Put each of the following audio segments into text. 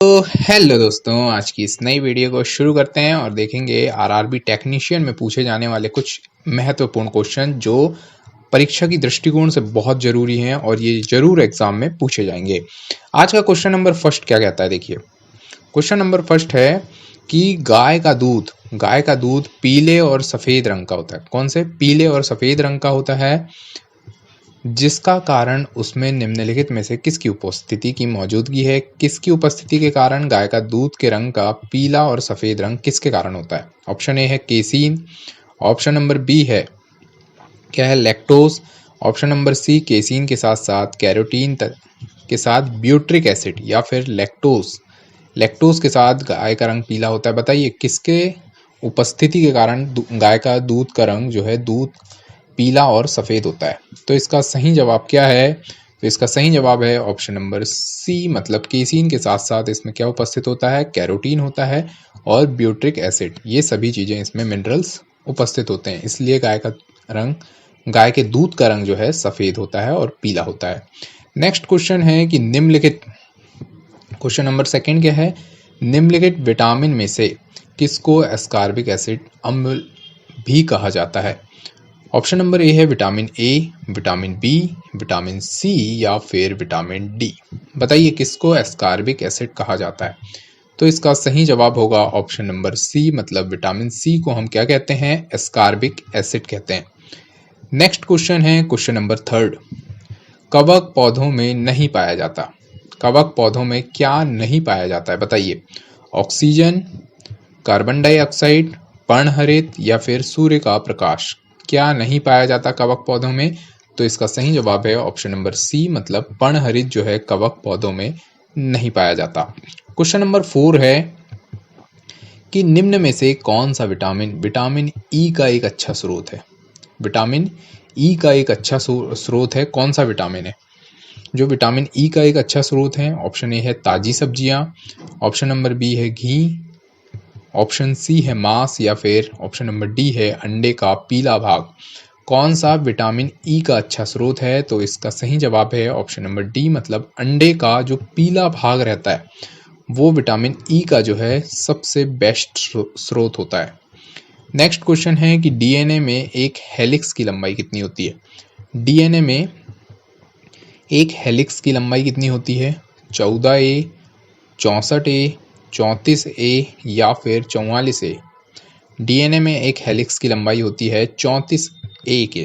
तो हेलो दोस्तों, आज की इस नई वीडियो को शुरू करते हैं और देखेंगे आरआरबी टेक्नीशियन में पूछे जाने वाले कुछ महत्वपूर्ण क्वेश्चन जो परीक्षा की दृष्टिकोण से बहुत जरूरी हैं और ये जरूर एग्जाम में पूछे जाएंगे। आज का क्वेश्चन नंबर फर्स्ट क्या कहता है, देखिए। क्वेश्चन नंबर फर्स्ट है कि गाय का दूध पीले और सफेद रंग का होता है। कौन से? पीले और सफेद रंग का होता है, जिसका कारण उसमें निम्नलिखित में से किसकी उपस्थिति की मौजूदगी है। किसकी उपस्थिति के कारण गाय का दूध के रंग का पीला और सफेद रंग किसके कारण होता है? ऑप्शन ए है केसीन, ऑप्शन नंबर बी है क्या है lactose, option number C casein के साथ साथ कैरोटीन के साथ ब्यूट्रिक एसिड, या फिर लैक्टोज के साथ गाय का रंग पीला होता है। बताइए किसके उपस्थिति के कारण गाय का दूध का रंग जो है दूध पीला और सफेद होता है। तो इसका सही जवाब क्या है? तो इसका सही जवाब है ऑप्शन नंबर सी, मतलब केसीन के साथ साथ इसमें क्या उपस्थित होता है? कैरोटीन होता है और ब्यूट्रिक एसिड। ये सभी चीजें इसमें मिनरल्स उपस्थित होते हैं, इसलिए गाय के दूध का रंग जो है सफेद होता है और पीला होता है। नेक्स्ट क्वेश्चन है कि निम्नलिखित, क्वेश्चन नंबर सेकंड क्या है? निम्नलिखित विटामिन में से किसको एस्कॉर्बिक एसिड अम्ल भी कहा जाता है? ऑप्शन नंबर ए है vitamin A, vitamin B, vitamin C, या फिर विटामिन डी। बताइए किसको एस्कॉर्बिक एसिड कहा जाता है? तो इसका सही जवाब होगा ऑप्शन नंबर सी, मतलब विटामिन सी को हम क्या कहते हैं? एस्कॉर्बिक एसिड कहते हैं। नेक्स्ट क्वेश्चन है क्वेश्चन नंबर थर्ड। कवक पौधों में नहीं पाया जाता। कवक पौधों में क्या नहीं पाया जाता है? बताइए। ऑक्सीजन, कार्बन डाइऑक्साइड, पर्णहरित, या फिर सूर्य का प्रकाश। क्या नहीं पाया जाता कवक पौधों में? तो इसका सही जवाब है ऑप्शन नंबर सी, मतलब पर्णहरित जो है कवक पौधों में नहीं पाया जाता। क्वेश्चन नंबर 4 है कि निम्न में से कौन सा विटामिन ई का एक अच्छा स्रोत है? विटामिन ई का एक अच्छा स्रोत है, कौन सा विटामिन है जो विटामिन ई का एक अच्छा स्रोत है? ऑप्शन ए है ताजी सब्जियां, ऑप्शन नंबर बी है घी, ऑप्शन सी है मांस, या फिर ऑप्शन नंबर डी है अंडे का पीला भाग। कौन सा विटामिन ई का अच्छा स्रोत है? तो इसका सही जवाब है ऑप्शन नंबर डी, मतलब अंडे का जो पीला भाग रहता है वो विटामिन ई का जो है सबसे बेस्ट स्रोत होता है। नेक्स्ट क्वेश्चन है कि डीएनए में एक हेलिक्स की लंबाई कितनी होती है? डीएनए में एक हेलिक्स की लंबाई कितनी होती है? 14A, 64A, 34A, या फिर 44A। डीएनए में एक हेलिक्स की लंबाई होती है 34A के।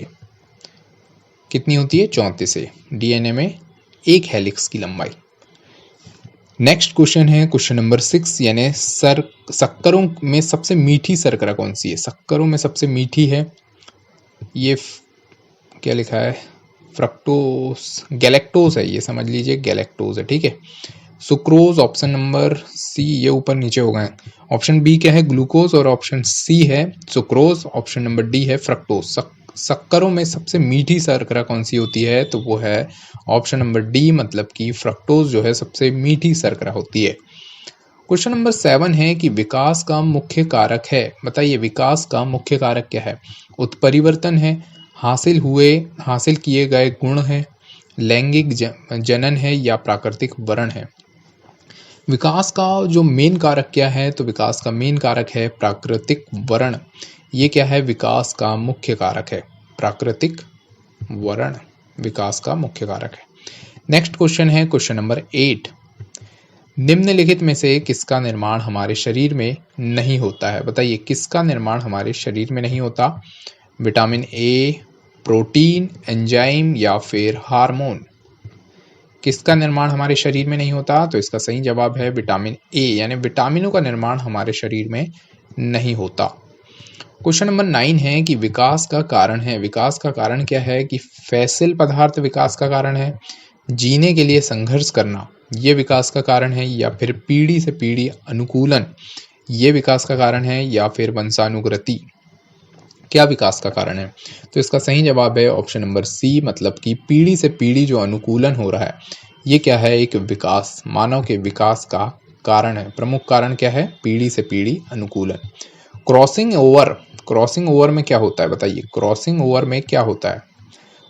कितनी होती है? 34A। डीएनए में एक हेलिक्स की लंबाई। नेक्स्ट क्वेश्चन है क्वेश्चन नंबर 6, यानी शक्करों में सबसे मीठी शर्करा कौन सी है? शक्करों में सबसे मीठी है, ये क्या लिखा है? फ्रक्टोस, गैलेक्टोज है, ये समझ लीजिए गैलेक्टोज है, ठीक है। सुक्रोज ऑप्शन नंबर सी, ये ऊपर नीचे हो गए। ऑप्शन बी क्या है? ग्लूकोज, और ऑप्शन सी है सुक्रोज, ऑप्शन नंबर डी है फ्रक्टोज। शक्करों में सबसे मीठी शर्करा कौन सी होती है? तो वो है ऑप्शन नंबर डी, मतलब कि फ्रक्टोज जो है सबसे मीठी शर्करा होती है। क्वेश्चन नंबर 7 है कि विकास का मुख्य कारक है। बताइए विकास का मुख्य कारक क्या है? उत्परिवर्तन है, हासिल किए गए गुण है, लैंगिक जनन है, या प्राकृतिक वरण है। विकास का जो मेन कारक क्या है? तो विकास का मेन कारक है प्राकृतिक वरण। ये क्या है? विकास का मुख्य कारक है। प्राकृतिक वरण विकास का मुख्य कारक है। नेक्स्ट क्वेश्चन है क्वेश्चन नंबर 8। निम्नलिखित में से किसका निर्माण हमारे शरीर में नहीं होता है? बताइए किसका निर्माण हमारे शरीर में नहीं होता? विटामिन ए, प्रोटीन, एंजाइम, या फिर हार्मोन। किसका निर्माण हमारे शरीर में नहीं होता? तो इसका सही जवाब है विटामिन ए, यानी विटामिनों का निर्माण हमारे शरीर में नहीं होता। क्वेश्चन नंबर 9 है कि विकास का कारण है। विकास का कारण क्या है? कि फैसिल पदार्थ विकास का कारण है, जीने के लिए संघर्ष करना ये विकास का कारण है, या फिर पीढ़ी से पीढ़ी अनुकूलन ये विकास का कारण है, या फिर वंशानुगति क्या विकास का कारण है? तो इसका सही जवाब है ऑप्शन नंबर सी, मतलब कि पीढ़ी से पीढ़ी जो अनुकूलन हो रहा है ये क्या है? एक विकास, मानव के विकास का कारण है। प्रमुख कारण क्या है? पीढ़ी से पीढ़ी अनुकूलन। क्रॉसिंग ओवर में क्या होता है? बताइए क्रॉसिंग ओवर में क्या होता है?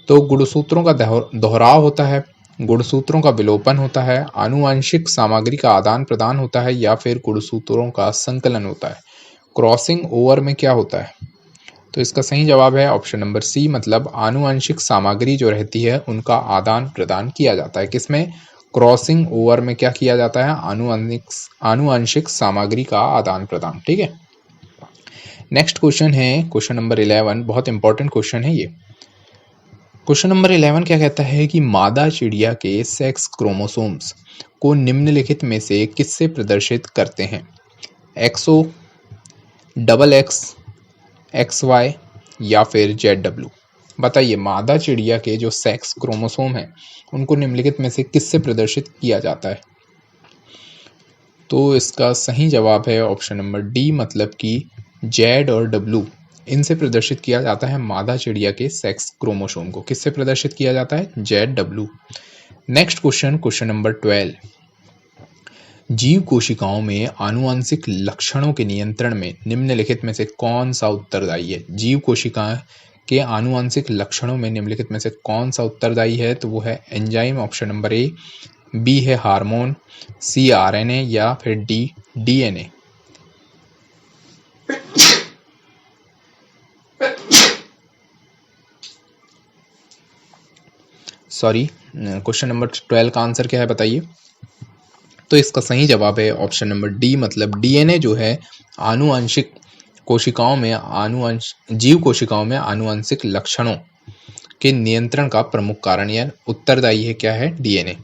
तो गुणसूत्रों का दोहराव होता है, गुणसूत्रों का विलोपन होता है, आनुवंशिक सामग्री का आदान प्रदान होता है या फिर गुणसूत्रों का संकलन होता है। क्रॉसिंग ओवर में क्या होता है? तो इसका सही जवाब है ऑप्शन नंबर सी, मतलब आनुवंशिक सामग्री जो रहती है उनका आदान प्रदान किया जाता है। किसमें? क्रॉसिंग ओवर में क्या किया जाता है? आनुवंशिक सामग्री का आदान प्रदान। ठीक है, नेक्स्ट क्वेश्चन है क्वेश्चन नंबर 11। बहुत इंपॉर्टेंट क्वेश्चन है ये। क्वेश्चन नंबर 11 क्या कहता है कि मादा चिड़िया के सेक्स क्रोमोसोम्स को निम्नलिखित में से किससे प्रदर्शित करते हैं? XO, XX, XY या फिर ZW? बताइए, मादा चिड़िया के जो सेक्स क्रोमोसोम है उनको निम्नलिखित में से किससे प्रदर्शित किया जाता है? तो इसका सही जवाब है ऑप्शन नंबर डी, मतलब कि Z और W, इनसे प्रदर्शित किया जाता है मादा चिड़िया के सेक्स क्रोमोसोम को। किससे प्रदर्शित किया जाता है? ZW। Next question, question number 12। जीव कोशिकाओं में आनुवंशिक लक्षणों के नियंत्रण में निम्नलिखित में से कौन सा उत्तरदायी है? जीव कोशिकाएं के आनुवंशिक लक्षणों में निम्नलिखित में से कौन सा उत्तरदायी है? तो वो है enzyme, option number A, B है हार्मोन, सी RNA या फिर D DNA। Sorry, question number 12 का आंसर क्या है बताइए? तो इसका सही जवाब है ऑप्शन नंबर डी, मतलब DNA जो है आनुवंशिक कोशिकाओं में जीव कोशिकाओं में आनुवंशिक लक्षणों के नियंत्रण का प्रमुख कारण या उत्तरदायी है। क्या है? DNA।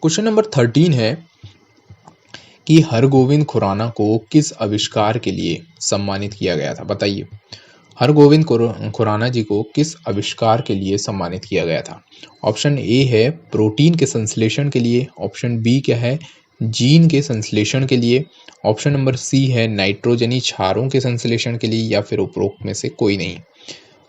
क्वेश्चन नंबर 13 है कि हरगोविंद खुराना को किस आविष्कार के लिए सम्मानित किया गया था? बताइए, हरगोविंद खुराना जी को किस आविष्कार के लिए सम्मानित किया गया था? ऑप्शन ए है प्रोटीन के संश्लेषण के लिए, ऑप्शन बी क्या है? जीन के संश्लेषण के लिए, ऑप्शन नंबर सी है नाइट्रोजनी क्षारों के संश्लेषण के लिए, या फिर उपरोक्त में से कोई नहीं।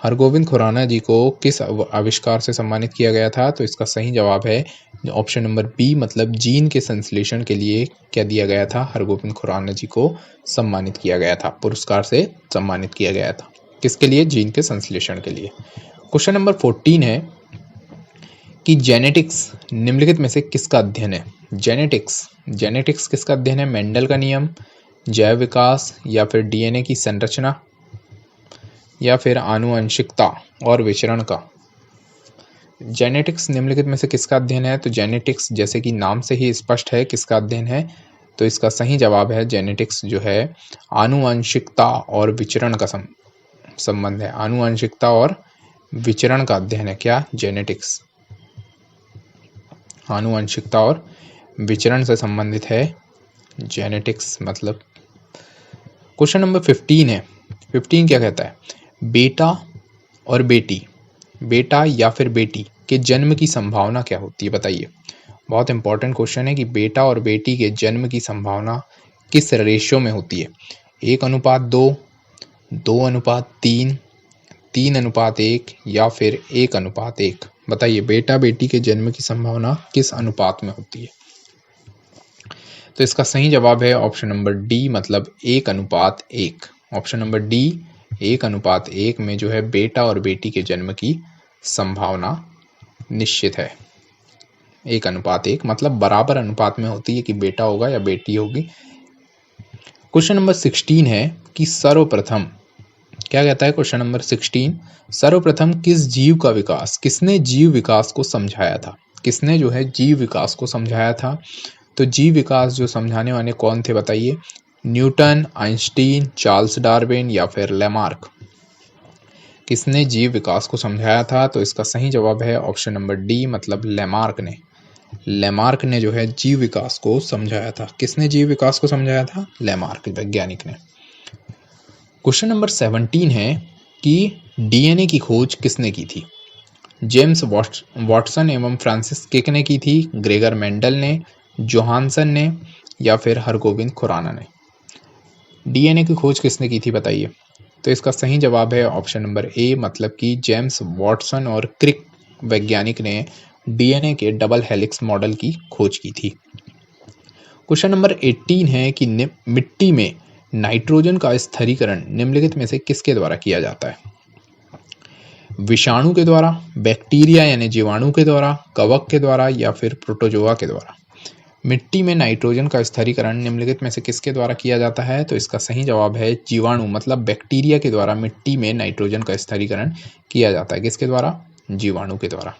हरगोविंद खुराना जी को किस आविष्कार से सम्मानित किया गया था? तो इसका सही जवाब है ऑप्शन नंबर बी, मतलब जीन के संश्लेषण के लिए क्या दिया गया था? हरगोविंद खुराना जी को सम्मानित किया गया था, पुरस्कार से सम्मानित किया गया था। किसके लिए? जीन के संश्लेषण के लिए। क्वेश्चन नंबर 14 है कि जेनेटिक्स निम्नलिखित में से किसका अध्ययन है? जेनेटिक्स किसका अध्ययन है? मेंडल का नियम, जैव विकास या फिर DNA की संरचना या फिर आनुवंशिकता और विचरण का? जेनेटिक्स निम्नलिखित में से किसका अध्ययन है? तो जेनेटिक्स जैसे कि नाम से ही स्पष्ट है किसका अध्ययन है, तो इसका सही जवाब है जेनेटिक्स जो है आनुवंशिकता और विचरण का संबंध है। आनुवंशिकता और विचरण का अध्ययन है क्या? जेनेटिक्स आनुवंशिकता और विचरण से संबंधित है जेनेटिक्स मतलब। क्वेश्चन नंबर 15 है। 15 क्या कहता है? बेटा और बेटी, बेटा या फिर बेटी के जन्म की संभावना क्या होती है? बताइए, बहुत इंपॉर्टेंट क्वेश्चन है कि बेटा और बेटी के जन्म की संभावना किस रेशियो में होती है? 1:2, 2:3, 3:1 या फिर 1:1? बताइए, बेटा बेटी के जन्म की संभावना किस अनुपात में होती है? तो इसका सही जवाब है ऑप्शन नंबर डी, मतलब 1:1। ऑप्शन नंबर डी 1:1 में जो है बेटा और बेटी के जन्म की संभावना निश्चित है। 1:1 मतलब बराबर अनुपात में होती है कि बेटा होगा या बेटी होगी। क्वेश्चन नंबर 16 है कि सर्वप्रथम क्या कहता है? क्वेश्चन नंबर 16, सर्वप्रथम किस जीव का विकास, किसने जीव विकास को समझाया था? किसने जो है जीव विकास को समझाया था? तो जीव विकास जो समझाने वाले कौन थे बताइए? न्यूटन, आइंस्टीन, चार्ल्स डार्विन या फिर लेमार्क? किसने जीव विकास को समझाया था? तो इसका सही जवाब है ऑप्शन नंबर डी, मतलब लेमार्क ने। लेमार्क ने जो है जीव विकास को समझाया था। किसने जीव विकास को समझाया था? लेमार्क वैज्ञानिक ने। क्वेश्चन नंबर 17 है कि DNA की खोज किसने की थी? जेम्स वॉटसन एवं फ्रांसिस किक ने की थी, ग्रेगर मेंडल ने, जोहानसन ने या फिर हरगोविंद खुराना ने? DNA की खोज किसने की थी बताइए? तो इसका सही जवाब है ऑप्शन नंबर ए, मतलब कि जेम्स वॉटसन और क्रिक वैज्ञानिक ने DNA के डबल हेलिक्स मॉडल की खोज की थी। क्वेश्चन नंबर 18 है कि मिट्टी में नाइट्रोजन का स्थिरीकरण निम्नलिखित में से किसके द्वारा किया जाता है? विषाणु के द्वारा, बैक्टीरिया यानी जीवाणु के द्वारा, कवक के द्वारा या फिर प्रोटोजोआ के द्वारा। मिट्टी में नाइट्रोजन का स्थिरीकरण निम्नलिखित में से किसके द्वारा किया जाता है? तो इसका सही जवाब है जीवाणु मतलब बैक्टीरिया के द्वारा मिट्टी में नाइट्रोजन का स्थिरीकरण किया जाता है। किसके द्वारा? जीवाणु के द्वारा।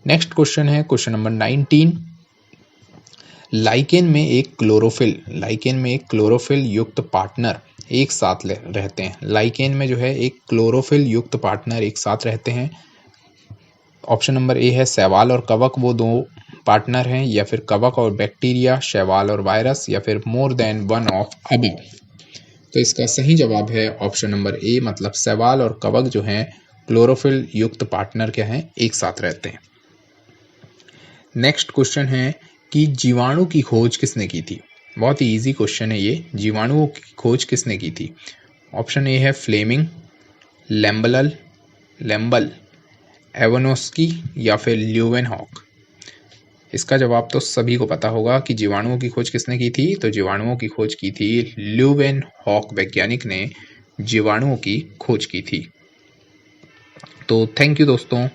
नेक्स्ट क्वेश्चन है क्वेश्चन नंबर 19। लाइकेन में एक क्लोरोफिल युक्त पार्टनर एक साथ रहते हैं। लाइकेन में जो है एक क्लोरोफिल युक्त पार्टनर एक साथ रहते हैं। ऑप्शन नंबर ए है शैवाल और कवक, वो दो पार्टनर हैं, या फिर कवक और बैक्टीरिया, शैवाल और वायरस, या फिर more than one of above. तो इसका सही जवाब है ऑप्शन नंबर ए मतलब शैवाल और कवक जो हैं क्लोरोफिल युक्त पार्टनर क्या हैं? एक साथ रहते हैं। नेक्स्ट क्वेश्चन है कि जीवाणु की खोज किसने की थी? बहुत ही इजी क्वेश्चन है ये। जीवाणुओं की खोज किसने की थी? ऑप्शन ए है फ्लेमिंग, लेम्बल, एवानोस्की या फिर ल्यूवेनहॉक। इसका जवाब तो सभी को पता होगा कि जीवाणुओं की खोज किसने की थी। तो जीवाणुओं की खोज की थी ल्यूवेनहॉक वैज्ञानिक ने जीवाणुओं की खोज की थी। तो थैंक यू दोस्तों।